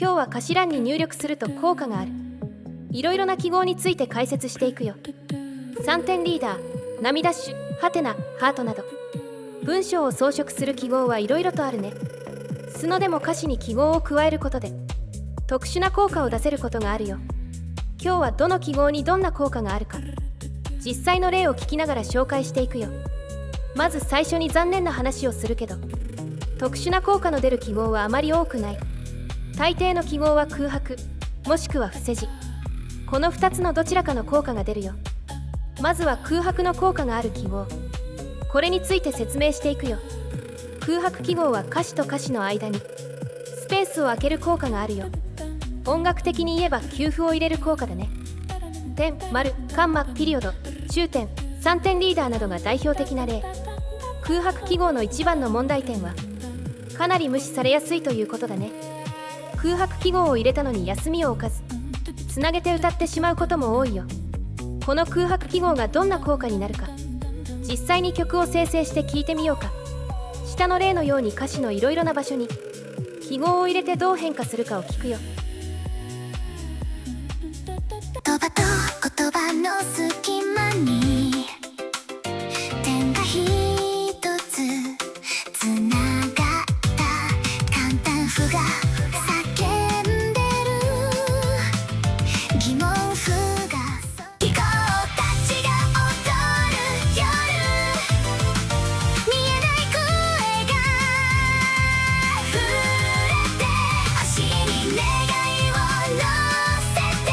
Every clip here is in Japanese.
今日は歌詞欄に入力すると効果がある。いろいろな記号について解説していくよ。3点リーダー、波ダッシュ、ハテナ、ハートなど文章を装飾する記号はいろいろとあるね。スノでも歌詞に記号を加えることで特殊な効果を出せることがあるよ。今日はどの記号にどんな効果があるか実際の例を聞きながら紹介していくよ。まず最初に残念な話をするけど、特殊な効果の出る記号はあまり多くない。大抵の記号は空白もしくは伏せ字、この2つのどちらかの効果が出るよ。まずは空白の効果がある記号、これについて説明していくよ。空白記号は歌詞と歌詞の間にスペースを空ける効果があるよ。音楽的に言えば休符を入れる効果だね。点、丸、カンマ、ピリオド、終点、3点リーダーなどが代表的な例。空白記号の一番の問題点はかなり無視されやすいということだね。空白記号を入れたのに休みを置かずつなげて歌ってしまうことも多いよ。この空白記号がどんな効果になるか実際に曲を生成して聴いてみようか。下の例のように歌詞のいろいろな場所に記号を入れてどう変化するかを聞くよ。言葉と言葉の隙間に点が一つつながった簡単符が叫んでる疑問符が記号たちが踊る夜、見えない声が触れて星に願いを乗せて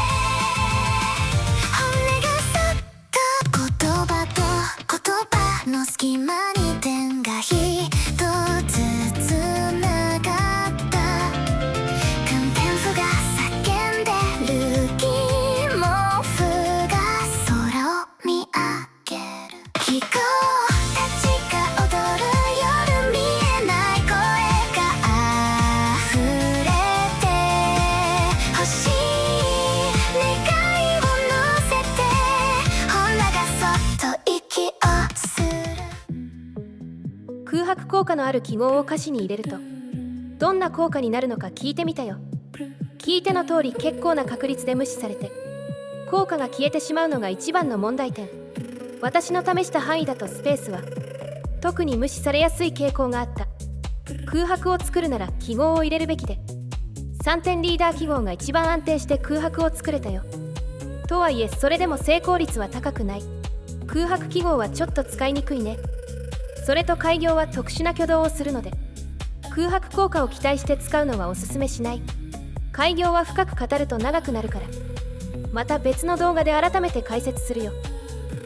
本音がそっと言葉と言葉の隙間に点が一つつながった簡単符が叫んでる疑問符が空を見上げる記号たちが踊る夜、見えない声が溢れて星願いを乗せてほんらがそっと息をする。空白効果のある記号を歌詞に入れるとどんな効果になるのか聞いてみたよ。聞いての通り結構な確率で無視されて効果が消えてしまうのが一番の問題点。私の試した範囲だとスペースは特に無視されやすい傾向があった。空白を作るなら記号を入れるべきで3点リーダー記号が一番安定して空白を作れたよ。とはいえそれでも成功率は高くない。空白記号はちょっと使いにくいね。それと改行は特殊な挙動をするので空白効果を期待して使うのはおすすめしない。改行は深く語ると長くなるから、また別の動画で改めて解説するよ。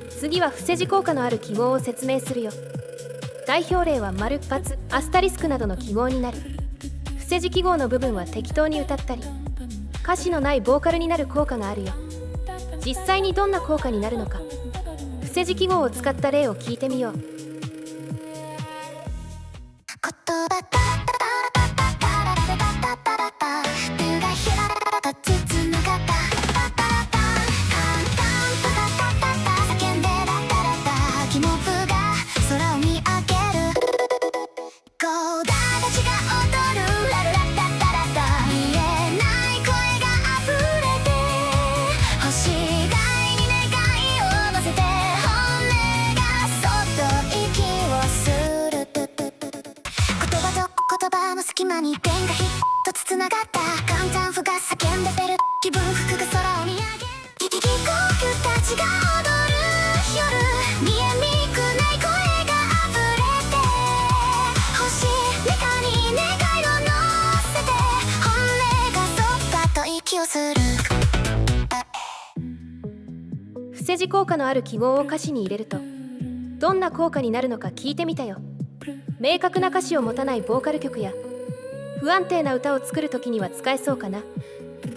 次は伏せ字効果のある記号を説明するよ。代表例は丸、×、アスタリスクなどの記号になる。伏せ字記号の部分は適当に歌ったり歌詞のないボーカルになる効果があるよ。実際にどんな効果になるのか伏せ字記号を使った例を聞いてみよう。言葉手がひらとつながった簡単叫んで疑問符が空を見上げるゴーダたちが踊るラルラッタッタラッタ、見えない声が溢れて星がに願いを乗せて本音がそっと息をする言葉と言葉の隙間に点が一つつながった簡単符が叫んでてる気分服が空を見上げる記号符たちが踊る夜、見えにくない声が溢れて星中に願いを乗せて本音がそっと息をする。伏せ字効果のある記号を歌詞に入れるとどんな効果になるのか聞いてみたよ。明確な歌詞を持たないボーカル曲や不安定な歌を作るときには使えそうかな。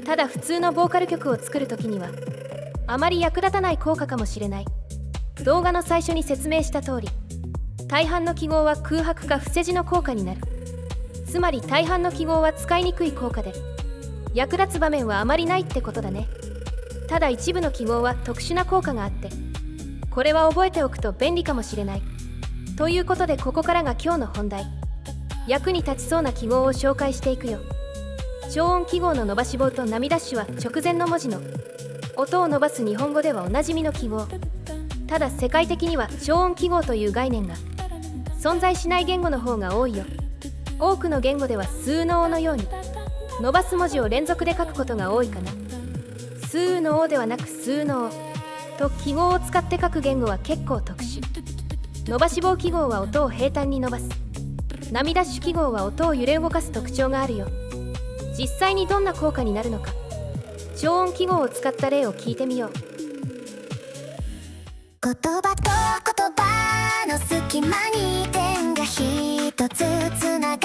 ただ普通のボーカル曲を作るときにはあまり役立たない効果かもしれない。動画の最初に説明した通り大半の記号は空白か伏せ字の効果になる。つまり大半の記号は使いにくい効果で役立つ場面はあまりないってことだね。ただ一部の記号は特殊な効果があってこれは覚えておくと便利かもしれない。ということでここからが今日の本題。役に立ちそうな記号を紹介していくよ。超音記号の伸ばし棒と波ダッシュは直前の文字の音を伸ばす日本語ではおなじみの記号。ただ世界的には超音記号という概念が存在しない言語の方が多いよ。多くの言語では数のおのように伸ばす文字を連続で書くことが多いかな。数のおではなく数のおと記号を使って書く言語は結構特殊。伸ばし棒記号は音を平坦に伸ばす。波ダッシュ記号は音を揺れ動かす特徴があるよ。実際にどんな効果になるのか、超音記号を使った例を聞いてみよう。言葉と言葉の隙間に点が一つつながっ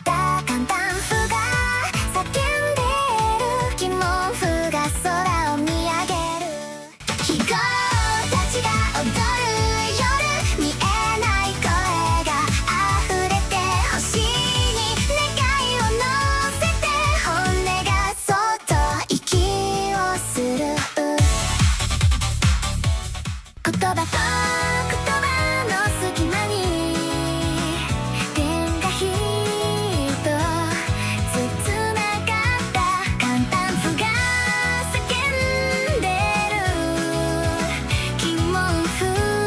た簡単符が叫んでる疑問符が空を見上げる記号たちが踊る夜見えない声が溢れて星に願いを乗せて本音がそっと息をする言葉と言葉の隙間に点が一つつながった簡単符が叫んでる疑問符が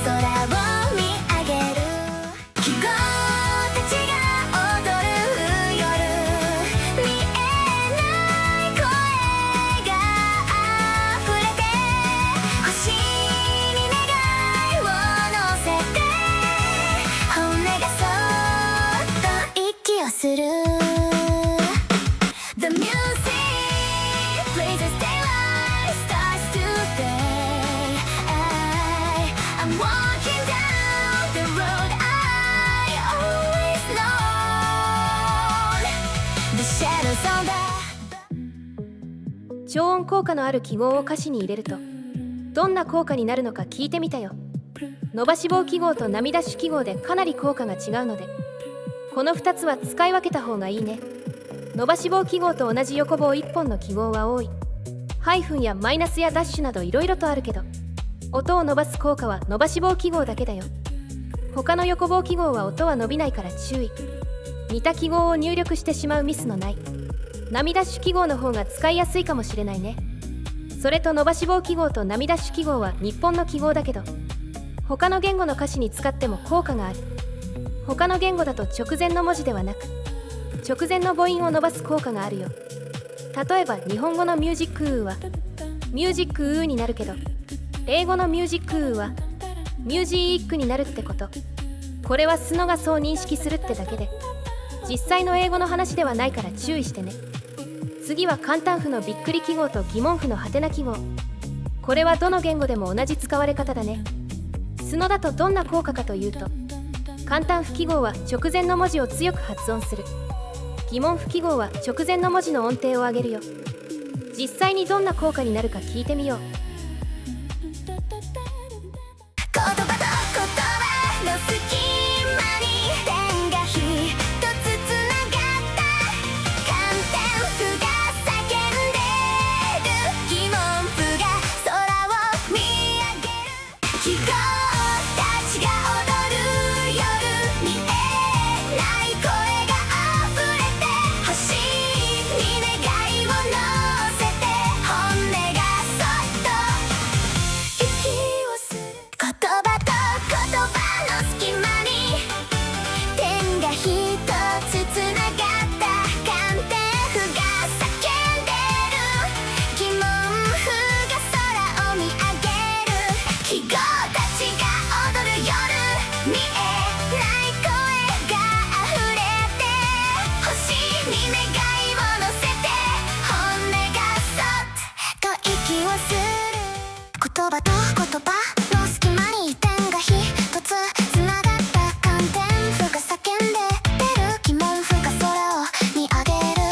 空を見上げる記号たちが踊る夜見えない声が溢れて星に願いを乗せて本音がそっと息をする The music plays as daylight starts to fade I'm walking down the road I always known The shadows on the 超音効果のある記号を歌詞に入れるとどんな効果になるのか聞いてみたよ。伸ばし棒記号と波ダッシュ記号でかなり効果が違うので、この2つは使い分けた方がいいね。伸ばし棒記号と同じ横棒1本の記号は多い。ハイフンやマイナスやダッシュなどいろいろとあるけど、音を伸ばす効果は伸ばし棒記号だけだよ。他の横棒記号は音は伸びないから注意。似た記号を入力してしまうミスのない波ダッシュ記号の方が使いやすいかもしれないね。それと伸ばし棒記号と波ダッシュ記号は日本の記号だけど、他の言語の歌詞に使っても効果がある。他の言語だと直前の文字ではなく直前の母音を伸ばす効果があるよ。例えば日本語のミュージックウーはミュージックウーになるけど、英語のミュージックウーはミュージーイックになるってこと。これはスノがそう認識するってだけで、実際の英語の話ではないから注意してね。次は簡単符のびっくり記号と疑問符のハテナ記号。これはどの言語でも同じ使われ方だね。スノだとどんな効果かというと、簡単符記号は直前の文字を強く発音する。疑問符記号は直前の文字の音程を上げるよ。実際にどんな効果になるか聞いてみよう。言葉と言葉の隙間に点が一つつながった簡単符が叫んでる疑問符が空を見上げる記号たちが踊る夜見えない声が溢れて星に願いを乗せて本音がそっと息をする言葉と言葉の隙間に点が一つつながった簡単符が叫んでる疑問符が空を見上げる記号たちが踊る夜見えない声が溢れて星に願いを乗せて本音がそっと息をする言葉と言葉の隙間に点が一つつながった簡単符が叫んで出る疑問符が空を見上げる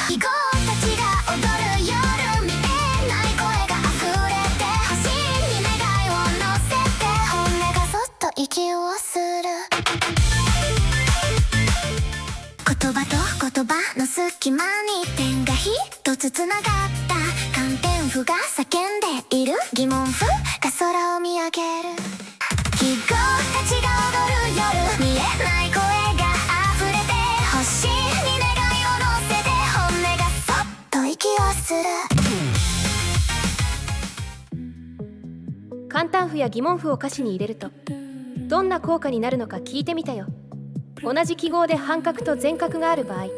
記号たちが踊る夜見えない声が溢れて星に願いを乗せて本音がそっと息をする言葉と言葉の隙間に点が一つつながった簡単符が叫んでいる疑問符が空を見上げる記号たちが踊る夜見えない声が溢れて星に願いを乗せ単符や疑問符を歌詞に入れるとどんな効果になるのか聞いてみたよ。同じ記号で半角と全角がある場合、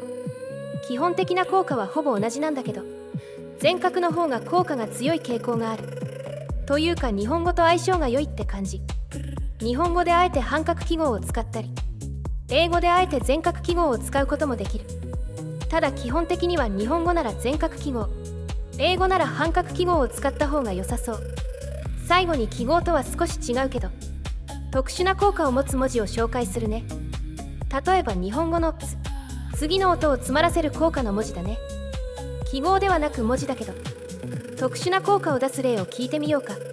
基本的な効果はほぼ同じなんだけど、全角の方が効果が強い傾向がある。というか日本語と相性が良いって感じ。日本語であえて半角記号を使ったり、英語であえて全角記号を使うこともできる。ただ基本的には日本語なら全角記号、英語なら半角記号を使った方が良さそう。最後に記号とは少し違うけど特殊な効果を持つ文字を紹介するね。例えば日本語のつ、次の音を詰まらせる効果の文字だね。記号ではなく文字だけど特殊な効果を出す例を聞いてみようか。言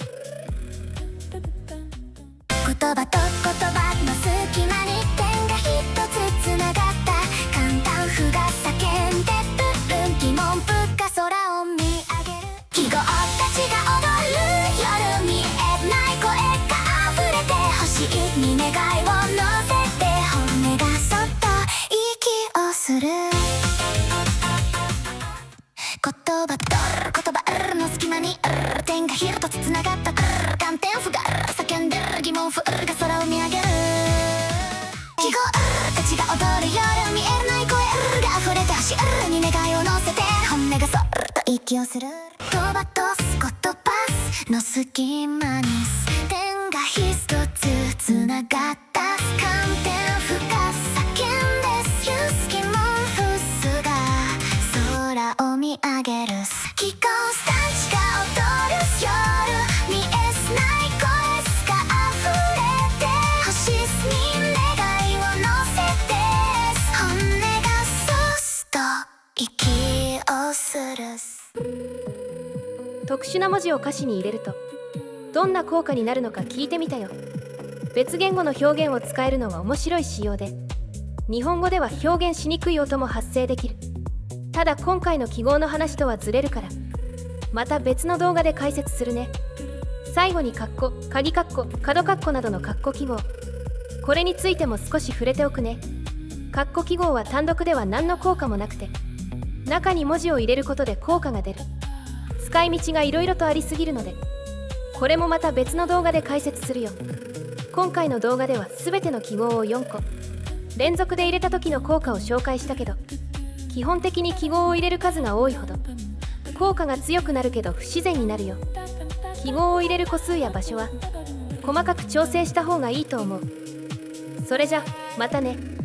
葉と言葉の隙間に点が一つつながった簡単符が叫んでる疑問符が空を見上げる記号たちが踊る夜見えない声が溢れて星に願いを乗せて本音がそっと息をする言葉と言葉の隙間に点が一つつながった観点符が叫んでる疑問符が空を見上げる記号たちが踊る夜見えない声が溢れて星に願いを乗せて本音がそっと息をする言葉と言葉の隙間に点が一つつながった観点符が叫んでる疑問符すが空を見上げる記号たちが踊る夜見えない声が溢れて星に願いを乗せて本音がそうすと息をする特殊な文字を歌詞に入れるとどんな効果になるのか聞いてみたよ。別言語の表現を使えるのは面白い仕様で日本語では表現しにくい音も発生できる。ただ今回の記号の話とはずれるからまた別の動画で解説するね。最後にカッコ、鍵カッコ、角カッコなどのカッコ記号、これについても少し触れておくね。カッコ記号は単独では何の効果もなくて中に文字を入れることで効果が出る。使い道がいろいろとありすぎるのでこれもまた別の動画で解説するよ。今回の動画では全ての記号を4個連続で入れた時の効果を紹介したけど、基本的に記号を入れる数が多いほど効果が強くなるけど不自然になるよ。記号を入れる個数や場所は細かく調整した方がいいと思う。それじゃまたね。